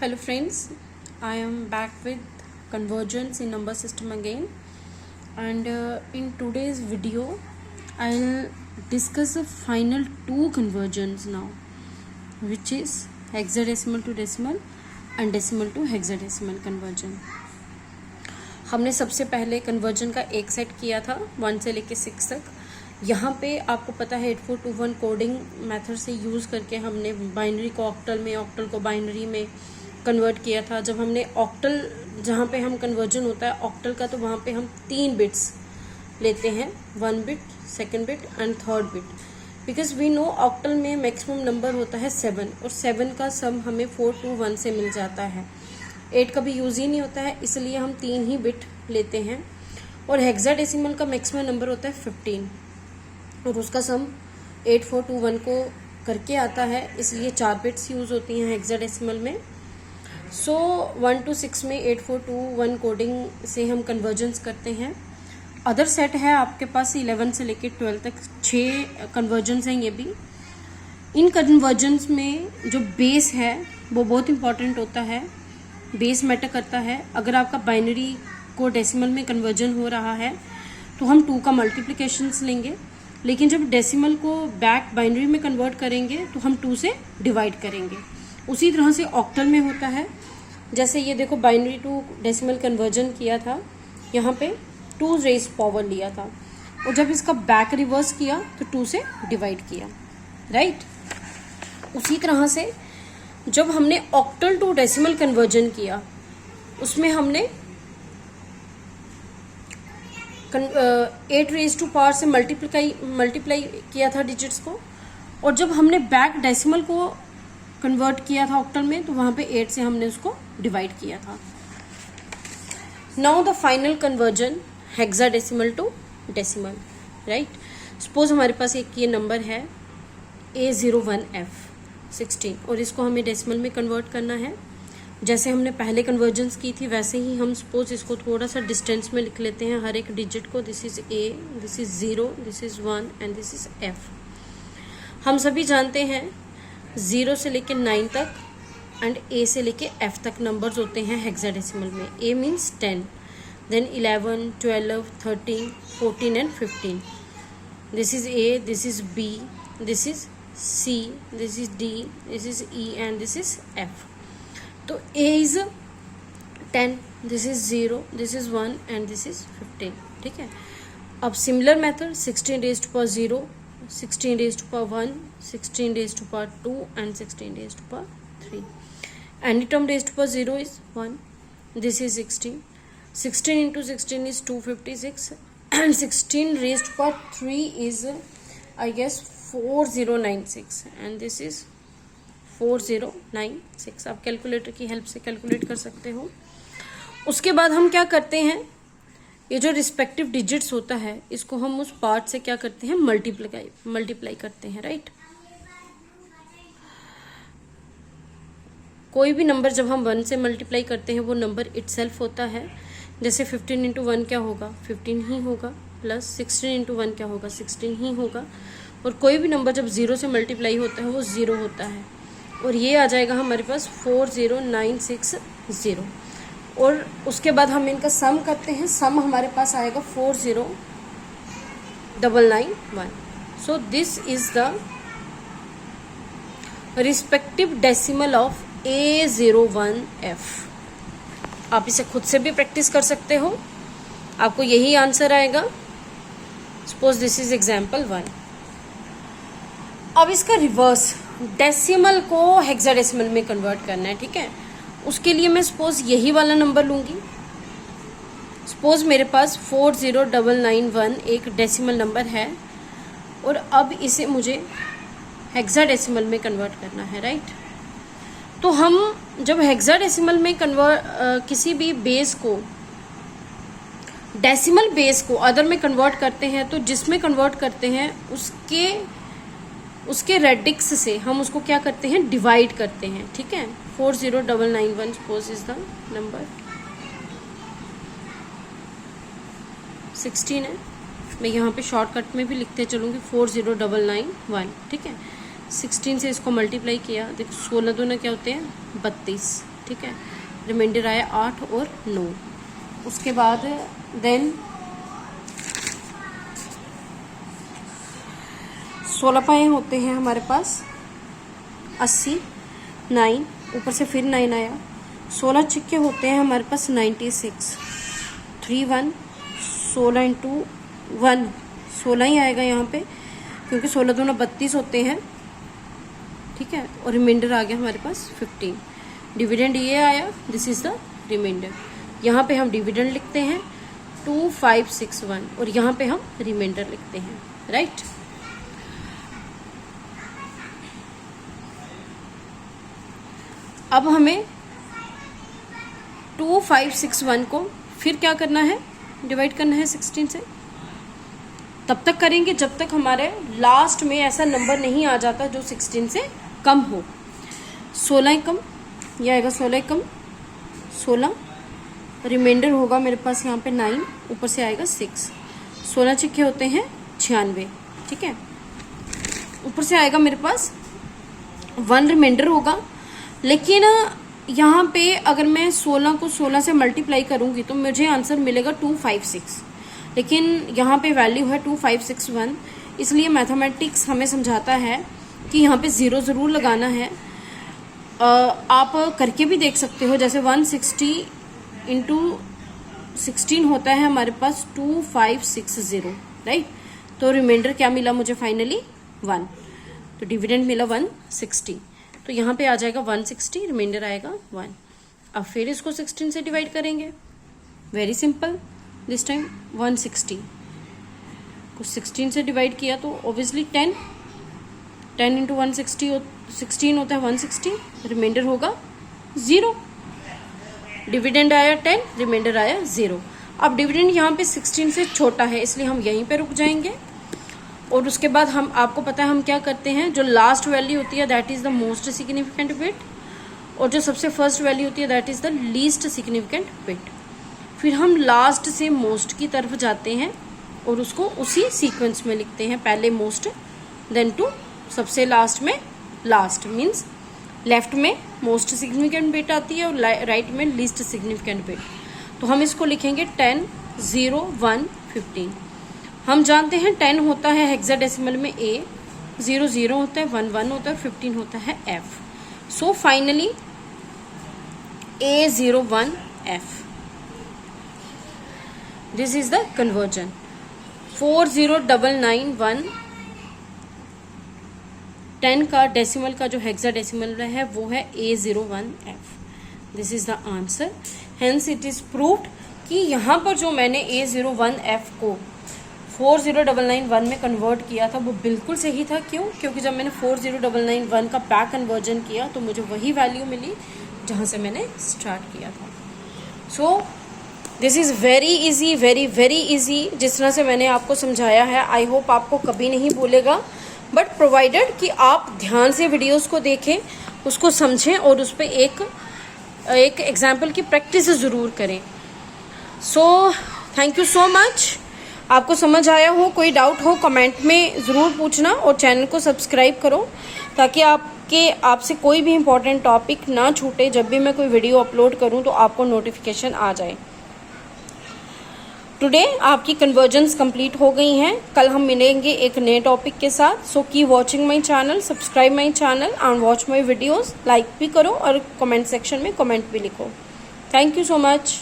Hello friends, I am back with convergence in number system again, and in today's video I'll discuss the final two convergence now, which is hexadecimal to decimal and decimal to hexadecimal conversion. हमने सबसे पहले conversion का एक set किया था 1 से लेके 6 तक. यहाँ पे आपको पता है 8421 कोडिंग मेथड से यूज़ करके हमने बाइनरी को ऑक्टल में, ऑक्टल को बाइनरी में कन्वर्ट किया था. जब हमने ऑक्टल, जहाँ पे हम कन्वर्जन होता है ऑक्टल का, तो वहाँ पे हम 3 बिट्स लेते हैं, 1 bit, 2nd bit and 3rd bit, because we know octal में मैक्सिमम नंबर होता है 7 और 7 का सम हमें 421 से मिल जाता है. 8 का भी यूज़ ही नहीं होता है, इसलिए हम 3 ही बिट लेते हैं. और हेक्साडेसिमल का मैक्सिमम नंबर होता है 15 और उसका सम 8421 को करके आता है, इसलिए 4 बिट्स यूज़ होती हैं हेक्साडेसिमल में. सो 1 to 6 में 8421 कोडिंग से हम कन्वर्जेंस करते हैं. अदर सेट है आपके पास 11 से लेकर 12 तक, 6 कन्वर्जेंस हैं ये भी. इन कन्वर्जेंस में जो बेस है वो बहुत इंपॉर्टेंट होता है, बेस मैटर करता है. अगर आपका बाइनरी को डेसिमल में कन्वर्जन हो रहा है तो हम 2 का मल्टीप्लिकेशंस लेंगे, लेकिन जब डेसिमल को बैक बाइनरी में कन्वर्ट करेंगे तो हम 2 से डिवाइड करेंगे. उसी तरह से ऑक्टल में होता है. जैसे ये देखो, बाइनरी टू डेसिमल कन्वर्जन किया था, यहाँ पे 2 रेज पावर लिया था, और जब इसका बैक रिवर्स किया तो 2 से डिवाइड किया, राइट. उसी तरह से जब हमने ऑक्टल टू डेसिमल कन्वर्जन किया, उसमें हमने 8 रेज टू पावर से मल्टीप्लाई किया था डिजिट्स को, और जब हमने बैक डेसिमल को कन्वर्ट किया था ऑक्टल में तो वहाँ पे 8 से हमने उसको डिवाइड किया था. Now the final conversion hexadecimal to decimal, right. Suppose हमारे पास एक ये नंबर है A01F16 और इसको हमें डेसिमल में कन्वर्ट करना है. जैसे हमने पहले कन्वर्जेंस की थी वैसे ही हम सपोज इसको थोड़ा सा डिस्टेंस में लिख लेते हैं हर एक डिजिट को. This is A, this is 0, this is 1 and this is F. हम सभी जानते हैं 0 से लेके 9 तक एंड A से लेके F तक नंबर्स होते हैं हेक्साडेसिमल में. A means 10, then 11, 12, 13, 14 and 15. This is A, this is B, this is C, this is D, this is E and this is F. तो A is 10, this is 0, this is 1 and this is 15. ठीक है. अब similar method 16 raise to power 0, 16 raised to power 1, 16 raised to power 2 and 16 raised to power 3. Any term raised to power 0 is 1. This is 16. 16 into 16 is 256 and 16 raised to power 3 is I guess 4096 and this is 4096. आप calculator की help से calculate कर सकते हो. उसके बाद हम क्या करते हैं, ये जो रिस्पेक्टिव डिजिट्स होता है इसको हम उस पार्ट से क्या करते हैं, मल्टीप्लाई करते हैं, राइट. कोई भी नंबर जब हम 1 से मल्टीप्लाई करते हैं वो नंबर इटसेल्फ होता है. जैसे 15 इंटू 1 क्या होगा, 15 ही होगा, प्लस 16 इंटू 1 क्या होगा, 16 ही होगा. और कोई भी नंबर जब 0 से मल्टीप्लाई होता है वो 0 होता है, और ये आ जाएगा हमारे पास 40960. और उसके बाद हम इनका सम करते हैं, सम हमारे पास आएगा 40991. So this is the respective decimal of A01F. आप इसे खुद से भी प्रैक्टिस कर सकते हो, आपको यही आंसर आएगा. Suppose this is example 1. अब इसका रिवर्स, डेसिमल को हेक्साडेसिमल में कन्वर्ट करना है, ठीक है. उसके लिए मैं सपोज यही वाला नंबर लूँगी. सपोज मेरे पास 40991 एक डेसिमल नंबर है और अब इसे मुझे हेक्साडेसिमल में कन्वर्ट करना है, राइट. तो हम जब हेक्साडेसिमल में किसी भी बेस को, डेसिमल बेस को अदर में कन्वर्ट करते हैं तो जिसमें कन्वर्ट करते हैं उसके रेडिक्स से हम उसको क्या करते हैं, डिवाइड करते हैं, ठीक है. 40991 सपोज इज द नंबर. 16 है, मैं यहाँ पे शॉर्टकट में भी लिखते चलूँगी 40991, ठीक है. 16 से इसको मल्टीप्लाई किया, देखो 16 दूना क्या होते हैं 32, ठीक है, रिमाइंडर आया 8 और 9। उसके बाद देन 16 पाए होते हैं हमारे पास 80, 9 ऊपर से फिर 9 आया। 16 छिक्के होते हैं हमारे पास 96, 3 1, 16 इंटू 1 16 ही आएगा यहाँ पे, क्योंकि 16 दूना 32 होते हैं, ठीक है। और रिमाइंडर आ गया हमारे पास 15। डिविडेंड ये आया, दिस इज द रिमाइंडर। यहाँ पे हम डिविडेंड लिखते हैं 2561 और यहाँ पे हम रिमाइंडर लिखते हैं, राइट। अब हमें 2561 को फिर क्या करना है, डिवाइड करना है 16 से। तब तक करेंगे जब तक हमारे लास्ट में ऐसा नंबर नहीं आ जाता जो 16 से कम हो। 16 कम, यह आएगा 16 कम 16, रिमाइंडर होगा मेरे पास यहाँ पे 9, ऊपर से आएगा 6। 16 छिक्के होते हैं 96, ठीक है। ऊपर से आएगा मेरे पास 1 रिमाइंडर होगा। लेकिन यहाँ पे अगर मैं 16 को 16 से मल्टीप्लाई करूँगी तो मुझे आंसर मिलेगा 256, लेकिन यहाँ पे वैल्यू है 2561, इसलिए मैथमेटिक्स हमें समझाता है कि यहाँ पे 0 ज़रूर लगाना है। आप करके भी देख सकते हो, जैसे 160 इंटू 16 होता है हमारे पास 2560, राइट। तो रिमाइंडर क्या मिला मुझे फाइनली 1, तो डिविडेंड मिला 160, तो यहाँ पे आ जाएगा 160, रिमाइंडर आएगा 1। अब फिर इसको 16 से डिवाइड करेंगे, वेरी सिंपल, दिस टाइम 160 को 16 से डिवाइड किया तो ऑब्वियसली 10 इंटू 160 16 होता है 160, रिमाइंडर होगा 0। डिविडेंड आया 10, रिमाइंडर आया 0। अब डिविडेंड यहाँ पे 16 से छोटा है, इसलिए हम यहीं पे रुक जाएंगे। और उसके बाद हम, आपको पता है हम क्या करते हैं, जो लास्ट वैल्यू होती है that is the most significant bit, और जो सबसे फर्स्ट वैल्यू होती है that is the least significant bit. फिर हम लास्ट से मोस्ट की तरफ जाते हैं और उसको उसी सीक्वेंस में लिखते हैं, पहले मोस्ट देन टू, सबसे लास्ट में लास्ट, मीन्स लेफ्ट में मोस्ट सिग्निफिकेंट बिट आती है और राइट में लीस्ट सिग्निफिकेंट बिट। तो हम इसको लिखेंगे 10, 0, 1, 15। हम जानते हैं 10 होता है हेक्साडेसिमल में A, 0 0 होता है, 1 1 होता है, 15 होता है F। So finally A01F, this is the conversion. 40991 10 का डेसिमल का जो हेक्साडेसिमल है वो है A01F, this is the answer. Hence it is proved कि यहाँ पर जो मैंने A01F को 40991 में कन्वर्ट किया था वो बिल्कुल सही था। क्यों? क्योंकि जब मैंने 40991 का बैक कन्वर्जन किया तो मुझे वही वैल्यू मिली जहाँ से मैंने स्टार्ट किया था। So this is very easy, very very easy. जिस तरह से मैंने आपको समझाया है आई होप आपको कभी नहीं भूलेगा, बट प्रोवाइडेड कि आप ध्यान से वीडियोस को देखें, उसको समझें और उस पर एक एग्जाम्पल की प्रैक्टिस ज़रूर करें। So thank you so much. आपको समझ आया हो, कोई डाउट हो कमेंट में ज़रूर पूछना और चैनल को सब्सक्राइब करो ताकि आपसे कोई भी इम्पोर्टेंट टॉपिक ना छूटे। जब भी मैं कोई वीडियो अपलोड करूं तो आपको नोटिफिकेशन आ जाए। टुडे आपकी कन्वर्जन्स कंप्लीट हो गई हैं। कल हम मिलेंगे एक नए टॉपिक के साथ। So keep watching my channel, subscribe my channel and watch my videos. Like भी करो और कमेंट सेक्शन में कमेंट भी लिखो। Thank you so much.